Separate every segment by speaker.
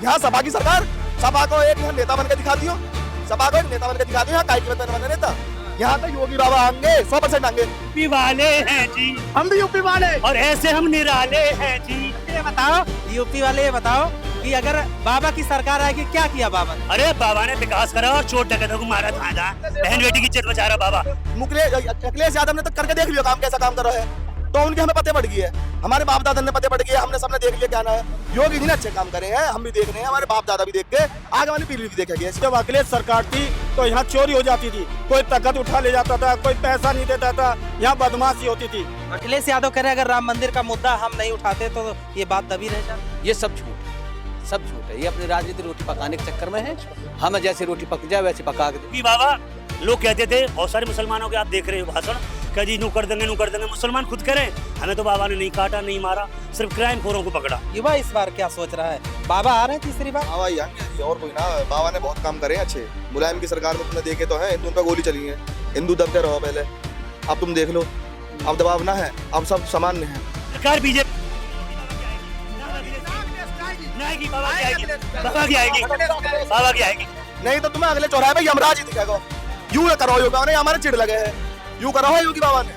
Speaker 1: यहाँ सपा की सरकार, सपा को एक यहाँ नेता बन के दिखा दियो, सपा को एक नेता बन के दिखा दियो, यहाँ काय की बन नेता। यहाँ तो योगी बाबा आएंगे, 100% आएंगे।
Speaker 2: यूपी वाले हैं जी,
Speaker 1: हम भी यूपी वाले,
Speaker 2: और ऐसे हम निराले हैं जी।
Speaker 3: ये बताओ, यूपी वाले ये बताओ कि अगर बाबा की सरकार आएगी क्या किया बाबा ने?
Speaker 2: अरे बाबा ने विकास करा और चोट डकैतों को मारा था, बहन बेटी की इज्जत बचा रहा बाबा।
Speaker 1: अखिलेश यादव ने तो करके देख लिया काम, कैसा काम कर रहा है, तो उनके हमें पते पड़ गई है, हमारे बाप दादा ने पते पड़ गए, हमने सबने देख लिया क्या ना है। योगी जी ने अच्छे काम करे हैं, हम भी देख रहे हैं, हमारे बाप दादा भी देख के, आगे वाली पीढ़ी भी देखेगी।
Speaker 4: जब अखिलेश सरकार थी तो यहाँ चोरी हो जाती थी, कोई तखत उठा ले जाता था, कोई पैसा नहीं देता था, यहाँ बदमाशी होती थी।
Speaker 3: अखिलेश यादव कह रहे हैं अगर राम मंदिर का मुद्दा हम नहीं उठाते तो ये बात दबी रह जाती।
Speaker 5: ये सब झूठ है, सब झूठ है। ये अपनी राजनीति रोटी पकाने के चक्कर में है। हम जैसे रोटी पक जाए वैसे पका के
Speaker 2: यूपी बाबा लोग कहते थे, बहुत सारे मुसलमानों के आप देख रहे हो भाषण, क्या जी नू कर देंगे नू कर देंगे, मुसलमान खुद करें, हमें तो बाबा ने नहीं काटा नहीं मारा, सिर्फ क्राइम खोरों को पकड़ा।
Speaker 3: युवा इस बार क्या सोच रहा है? बाबा आ रहे हैं तीसरी बार?
Speaker 1: बाबा ही आएंगे और कोई ना। बाबा ने बहुत काम करे अच्छे, मुलायम की सरकार में तुमने देखे तो है, हिंदू पे गोली चली है, हिंदू दबते रहो पहले, अब तुम देख लो, अब दबाव ना है, अब सब सामान्य है।
Speaker 2: सरकार बीजेपी बाबा की आएगी, बाबा की आएगी।
Speaker 1: नहीं तो तुम्हें अगले चौराहे पे यमराज ही दिखेगा। यूं करो योगी ने, हमारे चिढ़ लगे हैं, यूं करो है योगी बाबा ने,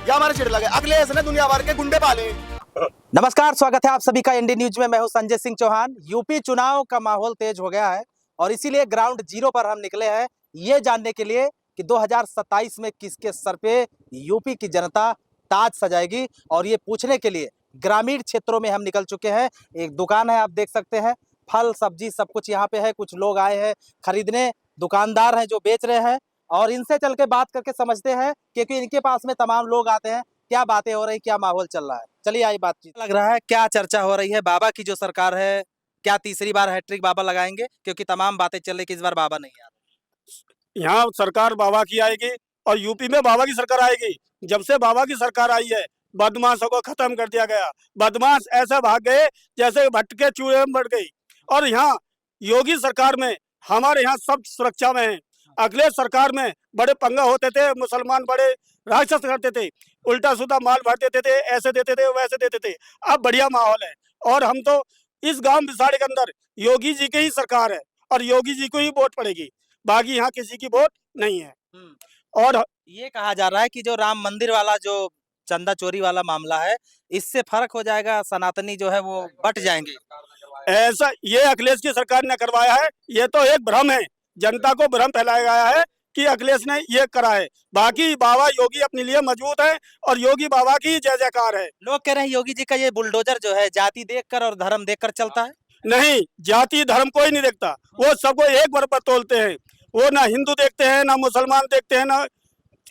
Speaker 1: या हमारे चिढ़ लगे। अखिलेश ने दुनिया भर के गुंडे पाले।
Speaker 3: नमस्कार, स्वागत है आप सभी का इंडी न्यूज में। मैं हूं संजय सिंह चौहान। यूपी चुनाव का माहौल तेज हो गया है और इसीलिए ग्राउंड जीरो पर हम निकले हैं, ये जानने के लिए कि 2027 में किसके सर पे यूपी की जनता ताज सजाएगी। और ये पूछने के लिए ग्रामीण क्षेत्रों में हम निकल चुके हैं। एक दुकान है, आप देख सकते हैं, फल सब्जी सब कुछ यहाँ पे है। कुछ लोग आए हैं खरीदने, दुकानदार हैं जो बेच रहे हैं, और इनसे चल के बात करके समझते हैं, क्योंकि इनके पास में तमाम लोग आते हैं, क्या बातें हो रही, क्या माहौल चल रहा है। चलिए आई बातचीत। लग रहा है क्या चर्चा हो रही है, बाबा की जो सरकार है, क्या तीसरी बार हैट्रिक बाबा लगाएंगे? क्योंकि तमाम बातें चल रही कि इस बार बाबा नहीं आ रहे।
Speaker 4: यहाँ सरकार बाबा की आएगी और यूपी में बाबा की सरकार आएगी। जब से बाबा की सरकार आई है, बदमाशों को खत्म कर दिया गया। बदमाश ऐसे भाग गए जैसे भटके चूहे में बढ़ गई। और यहाँ योगी सरकार में हमारे यहाँ सब सुरक्षा में है। अखिलेश सरकार में बड़े पंगा होते थे, मुसलमान बड़े राक्षस करते थे, उल्टा सीधा माल भर देते थे, ऐसे देते थे वैसे देते थे। अब बढ़िया माहौल है और हम तो इस गांव बिसाड़े के अंदर योगी जी की ही सरकार है और योगी जी को ही वोट पड़ेगी, बाकी यहाँ किसी की वोट नहीं है। और
Speaker 3: ये कहा जा रहा है कि जो राम मंदिर वाला जो चंदा चोरी वाला मामला है, इससे फर्क हो जाएगा, सनातनी जो है वो बट जाएंगे।
Speaker 4: ऐसा ये अखिलेश की सरकार ने करवाया है, ये तो एक भ्रम है, जनता को भ्रम फैलाया गया है कि अखिलेश ने ये करा है। बाकी बाबा योगी अपने लिए मजबूत है और योगी बाबा की जय जयकार है।
Speaker 3: लोग कह रहे हैं योगी जी का ये बुलडोजर जो है जाति देखकर और धर्म देखकर चलता है।
Speaker 4: नहीं, जाति धर्म कोई नहीं देखता, वो सबको एक बराबर तोलते हैं। वो ना हिंदू देखते हैं, ना मुसलमान देखते हैं, ना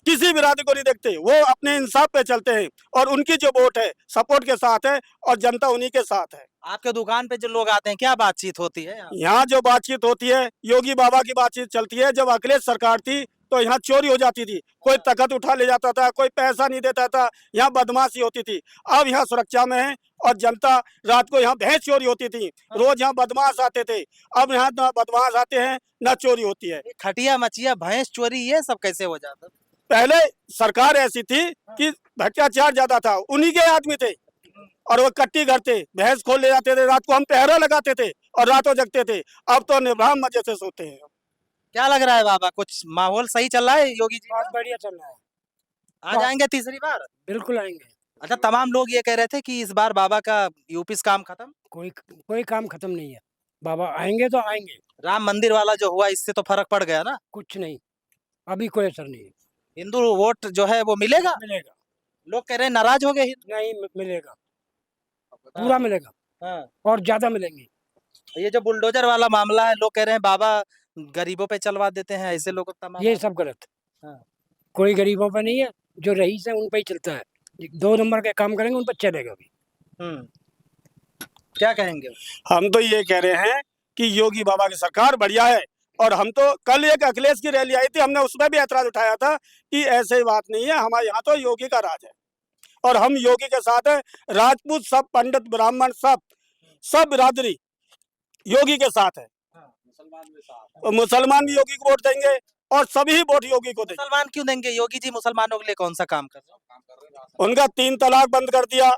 Speaker 4: किसी बिरादरी को नहीं देखते। वो अपने इंसाफ पे चलते हैं और उनकी जो वोट है सपोर्ट के साथ है और जनता उन्हीं के साथ है।
Speaker 3: आपके दुकान पे जो लोग आते हैं, क्या बातचीत होती है
Speaker 4: यहाँ जो बातचीत होती है, योगी बाबा की बातचीत चलती है। जब अखिलेश सरकार थी तो यहाँ चोरी हो जाती थी, कोई तखत उठा ले जाता था, कोई पैसा नहीं देता था, यहाँ बदमाशी होती थी। अब यहाँ सुरक्षा में है और जनता, रात को यहाँ भैंस चोरी होती थी, रोज यहाँ बदमाश आते थे, अब यहाँ ना बदमाश आते हैं ना चोरी होती है।
Speaker 3: खटिया मचिया भैंस चोरी ये सब कैसे हो जाता?
Speaker 4: पहले सरकार ऐसी थी कि भ्रष्टाचार ज्यादा था, उन्हीं के आदमी थे और वो कट्टी घर थे, भैंस खोल ले जाते थे, रात को हम पहरा लगाते थे और रातों जगते थे। अब तो निर्भय मजे से सोते हैं।
Speaker 3: क्या लग रहा है बाबा, कुछ माहौल सही चल रहा है योगी जी?
Speaker 6: बहुत बढ़िया चल रहा है।
Speaker 3: आ जाएंगे तीसरी बार?
Speaker 6: बिल्कुल आएंगे।
Speaker 3: अच्छा, तमाम लोग ये कह रहे थे कि इस बार बाबा का यूपी से काम खत्म।
Speaker 6: कोई काम खत्म नहीं है, बाबा आएंगे तो आएंगे।
Speaker 3: राम मंदिर वाला जो हुआ, इससे तो फर्क पड़ गया ना?
Speaker 6: कुछ नहीं, अभी कोई असर नहीं है।
Speaker 3: हिंदू वोट जो है वो मिलेगा?
Speaker 6: मिलेगा,
Speaker 3: लोग कह रहे हैं नाराज हो गए हिंदू।
Speaker 6: नहीं मिलेगा, पूरा मिलेगा।
Speaker 3: हाँ।
Speaker 6: और ज्यादा मिलेंगे।
Speaker 3: ये जो बुलडोजर वाला मामला है, लोग कह रहे हैं बाबा गरीबों पे चलवा देते हैं, ऐसे लोग तमाम।
Speaker 6: ये सब गलत।
Speaker 3: हाँ।
Speaker 6: कोई गरीबों पर नहीं है, जो रईस है उन पर ही चलता है। 2 नंबर के काम करेंगे उन पर चलेगा भी।
Speaker 3: क्या कहेंगे?
Speaker 4: हम तो ये कह रहे हैं कि योगी बाबा की सरकार बढ़िया है। और हम तो कल एक अखिलेश की रैली आई थी, हमने उसमें भी ऐतराज उठाया था कि ऐसे बात नहीं है, हमारे यहाँ तो योगी का राज है और हम योगी के साथ है। राजपूत सब, पंडित ब्राह्मण सब बिरादरी योगी के साथ है। मुसलमान भी योगी को वोट देंगे और सभी वोट योगी को देंगे।
Speaker 3: मुसलमान क्यों देंगे? योगी जी मुसलमानों के लिए कौन सा काम कर रहे हैं?
Speaker 4: उनका 3 तलाक बंद कर दिया,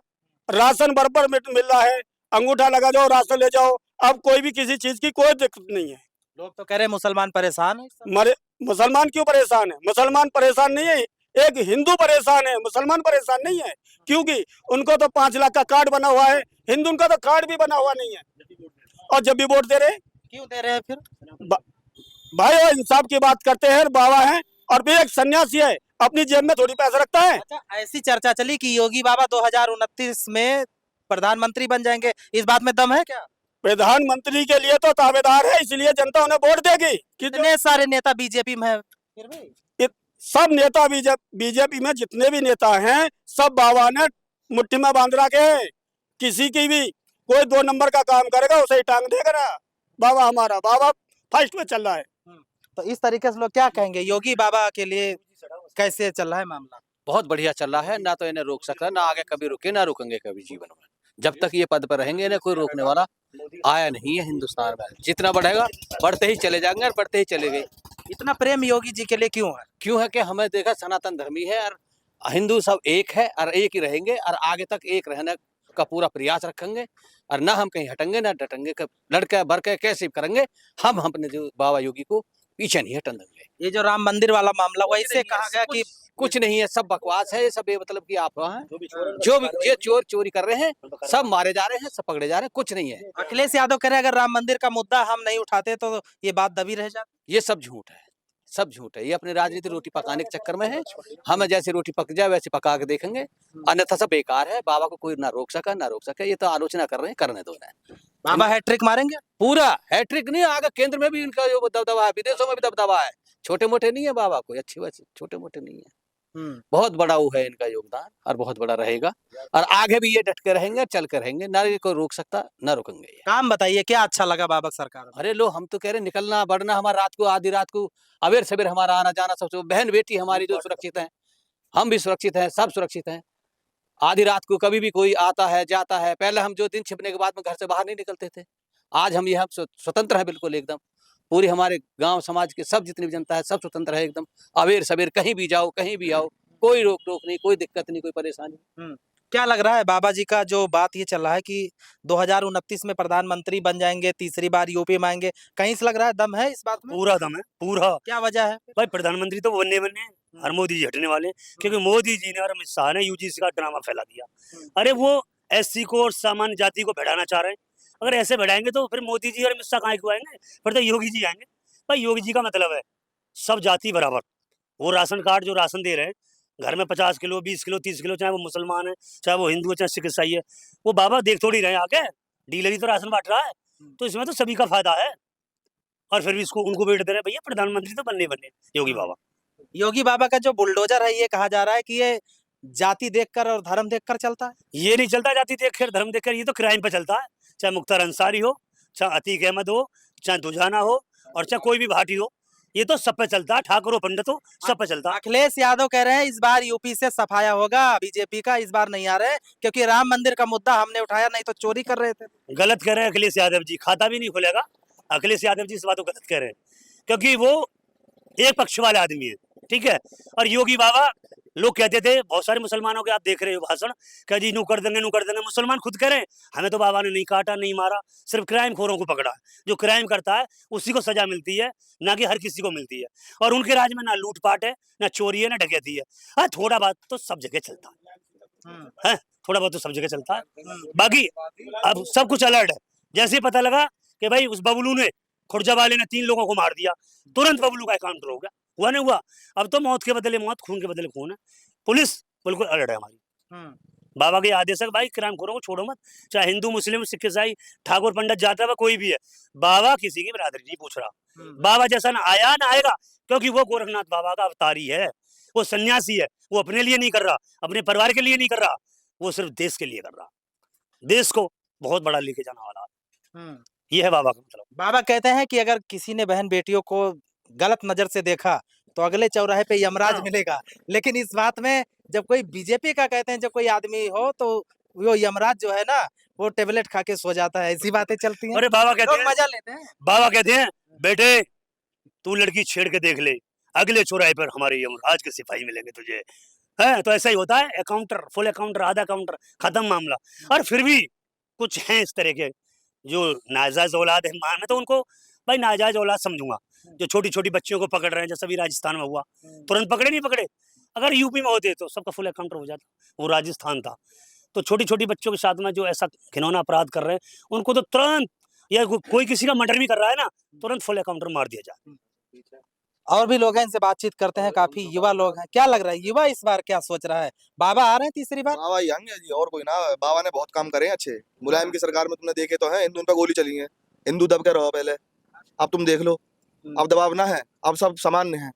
Speaker 4: राशन बराबर मिल रहा है, अंगूठा लगा जाओ राशन ले जाओ। अब कोई भी किसी चीज की कोई दिक्कत नहीं है।
Speaker 3: लोग तो कह रहे हैं मुसलमान परेशान है इस समय।
Speaker 4: मरे मुसलमान क्यों परेशान है? मुसलमान परेशान नहीं है, एक हिंदू परेशान है, मुसलमान परेशान नहीं है। क्योंकि उनको तो 5 लाख का कार्ड बना हुआ है, हिंदू उनका तो कार्ड भी बना हुआ नहीं है। और जब भी वोट दे रहे
Speaker 3: क्यों दे रहे हैं फिर?
Speaker 4: भाई वो इंसाफ की बात करते हैं, बाबा है और भी एक सन्यासी है, अपनी जेब में थोड़ी पैसा रखता है।
Speaker 3: अच्छा, ऐसी चर्चा चली कि योगी बाबा 2029 में प्रधानमंत्री बन जाएंगे, इस बात में दम है क्या?
Speaker 4: प्रधानमंत्री के लिए तो दावेदार है, इसलिए जनता उन्हें वोट देगी।
Speaker 3: कितने सारे नेता बीजेपी में है फिर भी।
Speaker 4: सब नेता बीजेपी में जितने भी नेता हैं, सब बाबा ने मुट्ठी में बांध रखे हैं। किसी की भी कोई 2 नंबर का काम करेगा उसे ही टांग देगा ना। बाबा हमारा बाबा फर्स्ट में चल रहा है।
Speaker 3: तो इस तरीके से लोग क्या कहेंगे, योगी बाबा के लिए कैसे चल रहा है मामला?
Speaker 5: बहुत बढ़िया चल रहा है, ना तो इन्हें रोक सकता, ना आगे कभी रुके, ना रुकेंगे कभी जीवन में। जब तक ये पद पर रहेंगे इन्हें कोई रोकने वाला आया नहीं है हिंदुस्तान में। जितना बढ़ेगा बढ़ते ही चले जाएंगे और बढ़ते ही चले गए।
Speaker 3: इतना प्रेम योगी जी के लिए क्यों है?
Speaker 5: क्यों है कि हमें देखा सनातन धर्मी है और हिंदू सब एक है और एक ही रहेंगे और आगे तक एक रहने का पूरा प्रयास रखेंगे और ना हम कहीं हटेंगे ना डटेंगे। लड़के भर के कैसे भी करेंगे, हम अपने जो बाबा योगी को पीछे नहीं हटने देंगे।
Speaker 3: ये जो राम मंदिर वाला मामला हुआ, इससे कहा गया कि
Speaker 5: कुछ नहीं है, सब बकवास है, ये सब मतलब की अफवाह है। जो भी ये चोर चोरी कर रहे हैं सब मारे जा रहे हैं, सब पकड़े जा रहे हैं, कुछ नहीं है।
Speaker 3: अखिलेश यादव कह रहे हैं अगर राम मंदिर का मुद्दा हम नहीं उठाते तो ये बात दबी रह जाती।
Speaker 5: ये सब झूठ है, सब झूठ है। ये अपने राजनीति रोटी पकाने के चक्कर में है। हमें जैसे रोटी पक जाए वैसे पका के देखेंगे, अन्यथा सब बेकार है। बाबा को कोई ना रोक सका ना रोक सके। ये तो आलोचना कर रहे हैं, करने दो ना।
Speaker 3: बाबा हैट्रिक मारेंगे?
Speaker 5: पूरा हैट्रिक नहीं, आगे केंद्र में भी इनका जो दबदबा है, विदेशों में भी दबदबा है। छोटे मोटे नहीं है बाबा कोई, अच्छी बात, छोटे मोटे नहीं है। बहुत बड़ा वो है इनका योगदान और बहुत बड़ा रहेगा और आगे भी ये डट के रहेंगे, चल के रहेंगे, ना ये कोई रोक सकता ना रुकेंगे ये।
Speaker 3: काम बताइए क्या अच्छा लगा बाबा सरकार में?
Speaker 5: अरे लो, हम तो कह रहे निकलना बढ़ना, हमारा रात को आधी रात को अवेर सवेर हमारा आना जाना, सबसे बहन बेटी हमारी जो सुरक्षित है, हम भी सुरक्षित हैं, सब सुरक्षित हैं। आधी रात को कभी भी कोई आता है जाता है। पहले हम जो दिन छिपने के बाद में घर से बाहर नहीं निकलते थे, आज हम यहाँ स्वतंत्र है बिल्कुल एकदम। पूरी हमारे गांव समाज के सब जितनी भी जनता है सब स्वतंत्र है एकदम। अवेर सवेर कहीं भी जाओ, कहीं भी आओ, कोई रोक टोक नहीं, कोई दिक्कत नहीं, कोई परेशानी।
Speaker 3: क्या लग रहा है बाबा जी का जो बात ये चल रहा है कि 2029 में प्रधानमंत्री बन जाएंगे, तीसरी बार यूपी में आएंगे, कहीं से लग रहा है दम है इस बात में?
Speaker 2: पूरा दम है, पूरा।
Speaker 3: क्या वजह है?
Speaker 2: भाई प्रधानमंत्री तो बनने और मोदी जी हटने वाले, क्योंकि मोदी जी ने और अमित शाह ने यूजीसी का ड्रामा फैला दिया। अरे वो एससी को और सामान्य जाति को बढ़ाना चाह रहे हैं। अगर ऐसे बढ़ाएंगे तो फिर मोदी जी और अमित शाह कहाँ को आएंगे? फिर तो योगी जी आएंगे। भाई योगी जी का मतलब है सब जाति बराबर। वो राशन कार्ड जो राशन दे रहे हैं, घर में 50 किलो 20 किलो 30 किलो, चाहे वो मुसलमान है, चाहे वो हिंदू है, चाहे सिख ईसाई है, वो बाबा देख थोड़ी रहे आगे। डीलर ही तो राशन बांट रहा है, तो इसमें तो सभी का फायदा है। और फिर भी इसको उनको वेट दे रहे हैं। भैया प्रधानमंत्री तो बनने योगी बाबा।
Speaker 3: योगी बाबा का जो बुलडोजर है, ये कहा जा रहा है कि ये जाति देखकर और धर्म देखकर चलता है।
Speaker 2: ये नहीं चलता जाति देखकर धर्म देखकर, ये तो क्राइम पे चलता है। चाहे मुख्तार अंसारी हो, चाहे अतीक अहमद हो, चाहे दुजाना हो और चाहे कोई भी भाटी हो, ये तो सब पे चलता है। ठाकुर हो पंडित हो, सब पे चलता है।
Speaker 3: अखिलेश यादव कह रहे हैं इस बार यूपी से सफाया होगा, बीजेपी का इस बार नहीं आ रहे क्योंकि राम मंदिर का मुद्दा हमने उठाया, नहीं तो चोरी कर रहे थे।
Speaker 2: गलत कह रहे हैं अखिलेश यादव जी, खाता भी नहीं खुलेगा। अखिलेश यादव जी इस बात को गलत कह रहे हैं, क्योंकि वो एक पक्ष वाले आदमी है, ठीक है। और योगी बाबा, लोग कहते थे बहुत सारे मुसलमानों के, आप देख रहे हो भाषण, कह जी नू कर देंगे। मुसलमान खुद कह रहे हैं हमें तो बाबा ने नहीं काटा नहीं मारा, सिर्फ क्राइम खोरों को पकड़ा है। जो क्राइम करता है उसी को सजा मिलती है, ना कि हर किसी को मिलती है। और उनके राज में ना लूटपाट है, ना चोरी है, ना डकैती है। हाँ, थोड़ा बहुत तो सब जगह चलता है, थोड़ा बहुत तो सब जगह चलता है। बाकी अब सब कुछ अलर्ट है। जैसे ही पता लगा कि भाई उस बबलू ने, खुर्जा वाले ने 3 लोगों को मार दिया, तुरंत बबलू का अकाउंट हो गया। हुआ नहीं हुआ? अब तो मौत के बदले मौत, खून के बदले खून है। पुलिस बिल्कुल अलर्ट है हमारी। बाबा के आदेश है भाई क्राइम खोरों को छोड़ो मत, चाहे हिंदू मुस्लिम सिख ईसाई ठाकुर पंडित जाता है कोई भी है। बाबा किसी की बरादरी नहीं पूछ रहा। बाबा जैसा ना आया ना आएगा, क्योंकि वो गोरखनाथ बाबा का अवतारी है। वो सन्यासी है, वो अपने लिए नहीं कर रहा, अपने परिवार के लिए नहीं कर रहा, वो सिर्फ देश के लिए कर रहा। देश को बहुत बड़ा लेके जाने वाला, ये है बाबा का मतलब।
Speaker 3: बाबा कहते हैं कि अगर किसी ने बहन बेटियों को गलत नजर से देखा तो अगले चौराहे पे यमराज मिलेगा। लेकिन इस बात में जब कोई बीजेपी का कहते हैं, जब कोई आदमी हो तो वो यमराज जो है ना, वो टेबलेट खा के सो जाता है। ऐसी बातें चलती हैं।
Speaker 2: अरे बाबा कहते हैं,
Speaker 3: मजा लेते हैं।
Speaker 2: बाबा कहते हैं बेटे तू लड़की छेड़ के देख ले, अगले चौराहे पर हमारे यमराज के सिपाही मिलेंगे तुझे। है तो ऐसा ही होता है। अकाउंटर, फुल अकाउंटर, आधा काउंटर, खत्म मामला। और फिर भी कुछ हैं इस तरह के जो नाजायज औलाद है, मैं तो उनको भाई नाजायज औलाद समझूंगा। जो छोटी छोटी बच्चियों को पकड़ रहे हैं, जैसे अभी राजस्थान में हुआ, तुरंत पकड़े नहीं पकड़े? अगर यूपी में होते तो सबका फुल एकाउंटर हो जाता। वो राजस्थान था, तो छोटी छोटी बच्चों के साथ में जो ऐसा घिनौना अपराध कर रहे हैं उनको तो तुरंत, या कोई किसी का मर्डर भी कर रहा है ना, तुरंत फुल एकाउंटर मार दिया जाए।
Speaker 3: और भी लोग हैं, इनसे बातचीत करते हैं। काफी युवा लोग हैं, क्या लग रहा है युवा इस बार क्या सोच रहा है? बाबा आ रहे हैं तीसरी बार?
Speaker 1: बाबा ही आएंगे जी, और कोई ना। बाबा ने बहुत काम करे हैं अच्छे। मुलायम की सरकार में तुमने देखे तो है, हिंदू पे गोली चली है, हिंदू दब के रहो पहले। अब तुम देख लो, अब दबाव ना है, अब सब सामान्य है,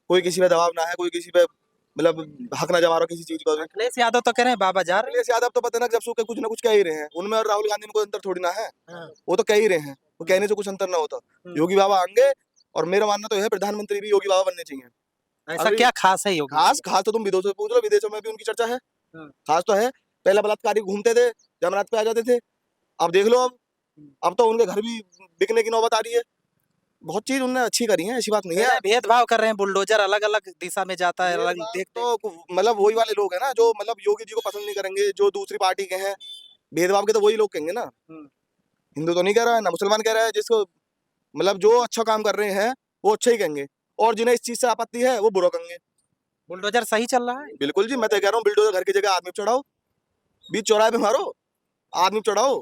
Speaker 1: कोई किसी पे दबाव ना है, कोई किसी पे मतलब हक ना जमा रहा किसी चीज का भी।
Speaker 3: अखिलेश यादव तो कह रहे हैं बाबा जा रहे
Speaker 1: अखिलेश यादव तो पता ना जब सो के कुछ ना कुछ कह ही रहे हैं, उनमें और राहुल गांधी में कोई अंतर थोड़ी ना है। वो तो कह ही रहे हैं, वो कहने से कुछ अंतर ना होता। योगी बाबा आएंगे, और मेरा मानना तो है प्रधानमंत्री भी योगी बाबा बनने चाहिए।
Speaker 3: हैं। ऐसा
Speaker 1: अभी-
Speaker 3: क्या खास है योगी?
Speaker 1: खास खास तो तुम विदेशों से पूछ लो, विदेशों में भी उनकी चर्चा है। खास तो है, पहले बलात्कारी घूमते थे, जमरात पे आ जाते थे, अब देख लो, अब तो उनके घर भी बिकने की नौबत आ रही है। बहुत चीज उन्होंने अच्छी करी है, ऐसी बात नहीं है।
Speaker 3: भेदभाव कर रहे हैं, बुलडोजर अलग अलग दिशा में जाता है, अलग देख
Speaker 1: तो मतलब वही वाले लोग हैं ना जो मतलब योगी जी को पसंद नहीं करेंगे, जो दूसरी पार्टी के हैं। भेदभाव के तो वही लोग कहेंगे ना। हिंदू तो नहीं कह रहा है ना, मुसलमान कह रहा है। जिसको मतलब जो अच्छा काम कर रहे हैं वो अच्छा ही कहेंगे, और जिन्हें इस चीज से आपत्ति है वो बुरा कहेंगे।
Speaker 3: बुलडोजर सही चल रहा है।
Speaker 1: बिल्कुल जी, मैं तो कह रहा हूँ बिल्डोजर घर की जगह आदमी पे चढ़ाओ, बीच चौराहे पे मारो, आदमी पे चढ़ाओ।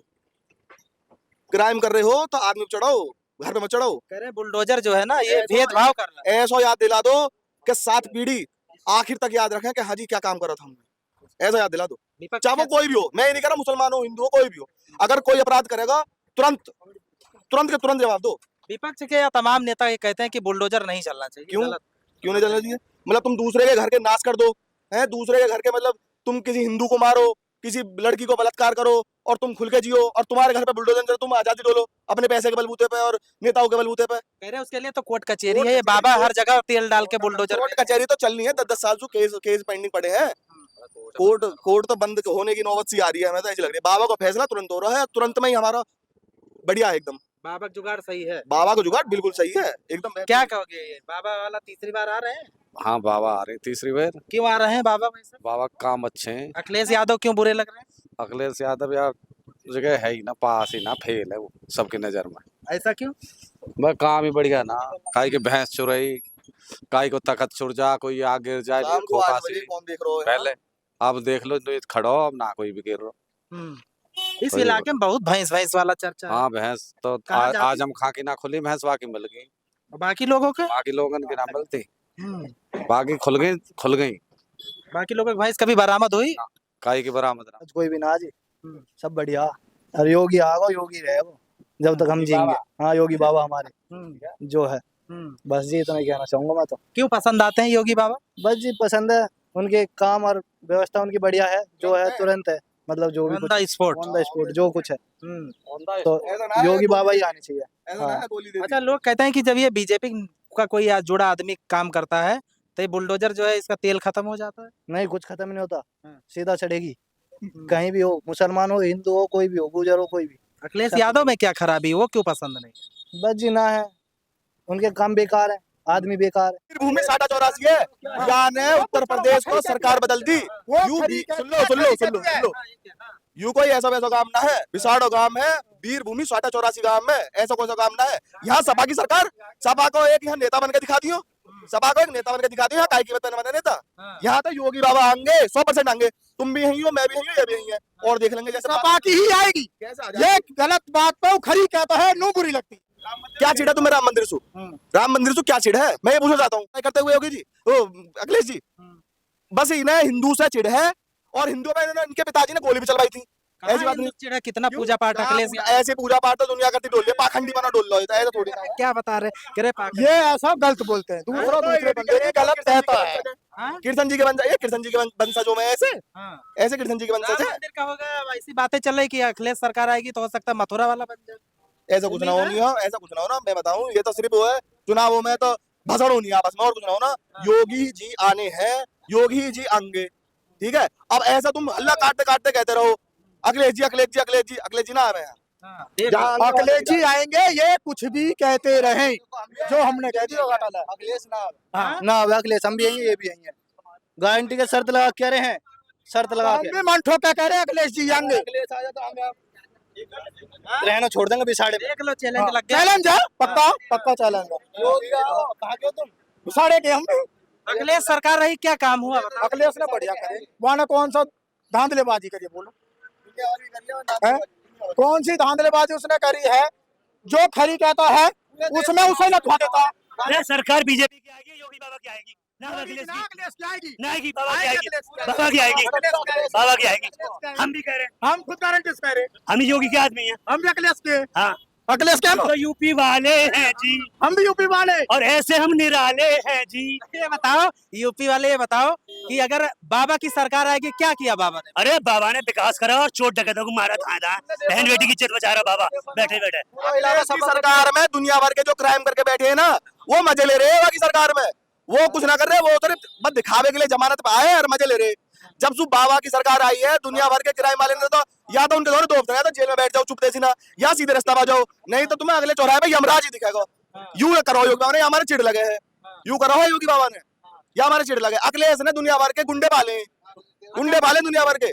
Speaker 1: क्राइम कर रहे हो तो आदमी पे चढ़ाओ, घर पे मत चढ़ाओ।
Speaker 3: कह रहे हैं बुलडोजर जो है ना ये भेदभाव कर रहा है।
Speaker 1: ऐसा याद दिला दो कि 7 पीढ़ी आखिर तक याद रखें कि हाँ जी क्या काम करा था हमने। ऐसा याद दिला दो,
Speaker 3: विपक्ष
Speaker 1: चाहे वो कोई भी हो। मैं ये नहीं कह रहा मुसलमान हो, हिंदू हो, कोई भी हो। अगर कोई अपराध करेगा तुरंत तुरंत के तुरंत जवाब दो।
Speaker 3: विपक्ष के या तमाम नेता ये कहते हैं कि बुलडोजर नहीं चलना चाहिए।
Speaker 1: क्यों?
Speaker 3: गलत।
Speaker 1: क्यों नहीं चलना चाहिए? मतलब तुम दूसरे के घर के नाश कर दो, है दूसरे के घर के, मतलब तुम किसी हिंदू को मारो, किसी लड़की को बलात्कार करो, और तुम खुल के जियो, और तुम्हारे घर पे बुलडोजर चले, तुम आजादी डोलो अपने पैसे के बलबूते पे और नेताओं के बलबूते पे।
Speaker 3: कह रहे हैं उसके लिए तो कोर्ट कचहरी है, ये बाबा हर जगह तेल डाल के बुलडोजर
Speaker 1: कोर्ट कचहरी तो चलनी है, 10-10 साल से केस पेंडिंग पड़े हैं। कोर्ट तो बंद होने की नौबत सी आ रही है, हमें तो ऐसी लग रही है। बाबा का फैसला तुरंत हो रहा है, तुरंत में ही हमारा बढ़िया है एकदम।
Speaker 3: बाबा का जुगाड़ सही है।
Speaker 1: बाबा का जुगाड़ बिल्कुल सही है एकदम।
Speaker 3: क्या कहोगे, ये बाबा वाला तीसरी बार आ रहे हैं?
Speaker 7: हाँ बाबा आ रहे हैं तीसरी बार।
Speaker 3: क्यों आ रहे हैं बाबा वैसे?
Speaker 7: बाबा का काम अच्छे हैं।
Speaker 3: अखिलेश यादव क्यों बुरे लग रहे हैं?
Speaker 7: अखिलेश यादव यार जगह है ही ना, पास ही ना, फेल है वो सबकी नजर में।
Speaker 3: ऐसा क्यों?
Speaker 7: बस काम ही बढ़िया ना, काई के भैंस चुराई, काई को तखत छुड़ जा, कोई आग गिर जाए
Speaker 1: शाम को
Speaker 7: खोखा
Speaker 1: 8 बजे
Speaker 7: से।
Speaker 1: कौन देख रहे हो?
Speaker 7: पहले अब देख लो तो खड़ो, अब ना कोई भी गिर रहा।
Speaker 3: इस
Speaker 7: वही
Speaker 3: इलाके में बहुत भैंस भैंस वाला चर्चा है।
Speaker 7: हाँ भैंस तो
Speaker 3: कहाँ जाती?
Speaker 7: आजम खां की ना खुली भैंस, बाकी मिल गई,
Speaker 3: और बाकी लोगों के?
Speaker 7: बाकी लोगन की ना मिलती, बाकी खुल गई।
Speaker 3: बाकी लोगों की भैंस कभी बरामद हुई?
Speaker 7: काई की बरामद ना।
Speaker 8: कोई भी ना जी, सब बढ़िया। और योगी आगो योगी रहेगो जब तक हम जिएंगे। हाँ योगी बाबा हमारे जो है, बस जी इतना ही कहना चाहूंगा मैं तो।
Speaker 3: क्यों पसंद आते हैं योगी बाबा?
Speaker 8: बस जी पसंद है, उनके काम और व्यवस्था उनकी बढ़िया है, जो है तुरंत है, मतलब जो भी
Speaker 3: on the spot.
Speaker 8: On the spot जो कुछ है, तो योगी बाबा ही आने चाहिए।
Speaker 1: ऐसा ना है गोली दे दी।
Speaker 3: अच्छा, लोग कहते हैं कि जब ये बीजेपी का कोई जुड़ा आदमी काम करता है तो ये बुलडोजर जो है इसका तेल खत्म हो जाता है।
Speaker 8: नहीं कुछ खत्म नहीं होता,
Speaker 3: हाँ।
Speaker 8: सीधा चढ़ेगी। कहीं भी हो, मुसलमान हो, हिंदू हो, कोई भी हो, गुजर हो, कोई भी।
Speaker 3: अखिलेश यादव में क्या खराबी, वो क्यों पसंद नहीं?
Speaker 8: बस जी ना है, उनके काम बेकार है, आदमी बेकार है।
Speaker 1: भूमि 84 है, या ने उत्तर प्रदेश को सरकार बदल दी। सुन लो, यू कोई ऐसा वैसा काम ना है। विसाड़ो गांव है, वीर भूमि 84 गांव में, ऐसा कोई सा काम ना है। यहाँ सपा की सरकार, सपा को एक यहाँ नेता बन के दिखा दियो, सपा को एक नेता बन के दिखा दियो। काय की बने नेता, यहाँ तो योगी बाबा आएंगे, 100% आएंगे। तुम भी यही हो, मैं भी यही हूँ, ये भी यही है, और देख लेंगे जैसे
Speaker 4: सपा की ही आएगी। ये गलत बात पे खरी कहता है, नो बुरी लगती।
Speaker 1: क्या चिढ़ा तुम्हें राम मंदिर सु? राम मंदिर सु क्या चिढ़ है? मैं ये पूछना चाहता हूँ करते हुए योगी जी, ओ अखिलेश जी, बस इन्हें हिंदू से चिढ़ है, और हिंदुओं में इनके पिताजी ने गोली भी चलवाई थी। ऐसी बात नहीं,
Speaker 3: कितना पूजा पाठ अखिलेश
Speaker 1: ऐसे पूजा पाठ तो दुनिया करती डोल, पाखंडी बना डोल लो, ऐसा थोड़ी ना है।
Speaker 3: क्या बता रहे? कह रहे पागल।
Speaker 4: ये ऐसा गलत बोलते हैं, दूसरा दूसरे बंदे की गलत कहता है।
Speaker 3: हाँ?
Speaker 1: कृष्ण जी के वंशज, कृष्ण जी के वंशजों में ऐसे ऐसे कृष्ण जी के
Speaker 3: राम
Speaker 1: वंशज है।
Speaker 3: मंदिर का होगा, अब ऐसी बातें चल रही कि अखिलेश सरकार आएगी तो हो सकता है मथुरा वाला बन जाए।
Speaker 1: ऐसा कुछ ना हो, नहीं हो, ऐसा कुछ ना हो ना। मैं बताऊं, ये तो सिर्फ वो है चुनावों में तो भसड़ होनी है आपस में, और कुछ ना हो ना। योगी जी आने हैं, योगी जी आएंगे, ठीक है। अब ऐसा तुम हल्ला काटते काटते कहते रहो अखिलेश जी, अखिलेश जी, अखिलेश जी, अखिलेश जी ना आ रहे हैं।
Speaker 4: अखिलेश जी आएंगे, ये कुछ भी कहते रहे, जो हमने कह दिया होगा।
Speaker 8: अखिलेश ना ना अब अखिलेश हम भी यही, ये भी यही है। गारंटी के शर्त लगा कह रहे हैं, शर्त लगा के
Speaker 4: मन ठोका कह रहे हैं अखिलेश जी आएंगे।
Speaker 8: अखिलेश आ जाए तो हम रहना छोड़ देंगे बिसाड़े
Speaker 3: देख लो चैलेंज लग गया।
Speaker 8: चैलेंज है पक्का पक्का चैलेंज है योगी आओ कहा के तुम बिसाड़े के हम
Speaker 3: अखिलेश सरकार रही क्या काम हुआ बताओ?
Speaker 8: अखिलेश ने बढ़िया करे वहां ने कौन सा धांधलेबाजी करी बोलो है? कौन सी धांधलेबाजी उसने करी है जो खरी कहता है उसमें उसे न धो देता
Speaker 2: अरे सरकार बीजेपी की आएगी, योगी बाबा की आएगी ना, अखिलेश की
Speaker 8: आएगी
Speaker 2: ना आएगी, बाबा की आएगी, बाबा की आएगी, बाबा की आएगी। हम भी कह रहे हैं,
Speaker 8: हम खुद गारंटी कह रहे
Speaker 2: हम ही योगी के आदमी हैं।
Speaker 8: हम भी अखिलेश के
Speaker 2: हाँ,
Speaker 8: अखिलेश के
Speaker 2: तो यूपी वाले हैं जी,
Speaker 8: हम भी यूपी वाले
Speaker 2: और ऐसे हम निराले हैं जी।
Speaker 3: ये बताओ यूपी वाले, ये बताओ कि अगर बाबा की सरकार आएगी क्या किया बाबा ने?
Speaker 2: अरे बाबा ने विकास करा और चोट डकैतों को मारा था, बहन बेटी की इज्जत बचा रहा बाबा बैठे बैठे।
Speaker 1: अखिलेश की सरकार में दुनिया भर के जो क्राइम करके बैठे हैं ना वो मजे ले रहे हैं बाकी सरकार में। वो कुछ ना कर रहे, वो सिर्फ बस दिखावे के लिए जमानत पे आए और मजे ले रहे। जब से बाबा की सरकार आई है दुनिया भर के क्राइम वाले ने तो या तो उनके दोनों दोस्त हैं तो जेल में बैठ जाओ चुप देसी ना, या सीधे रास्ता पा जाओ, नहीं तो तुम्हें अगले चौराहे पे यमराज ही दिखेगा। यूं करो योगी बाबा ने, हमारे चिड़ लगे हैं, यूं करो है योगी बाबा ने या हमारे चिड़ लगे। अखिलेश ने दुनिया भर के गुंडे पाले दुनिया भर के।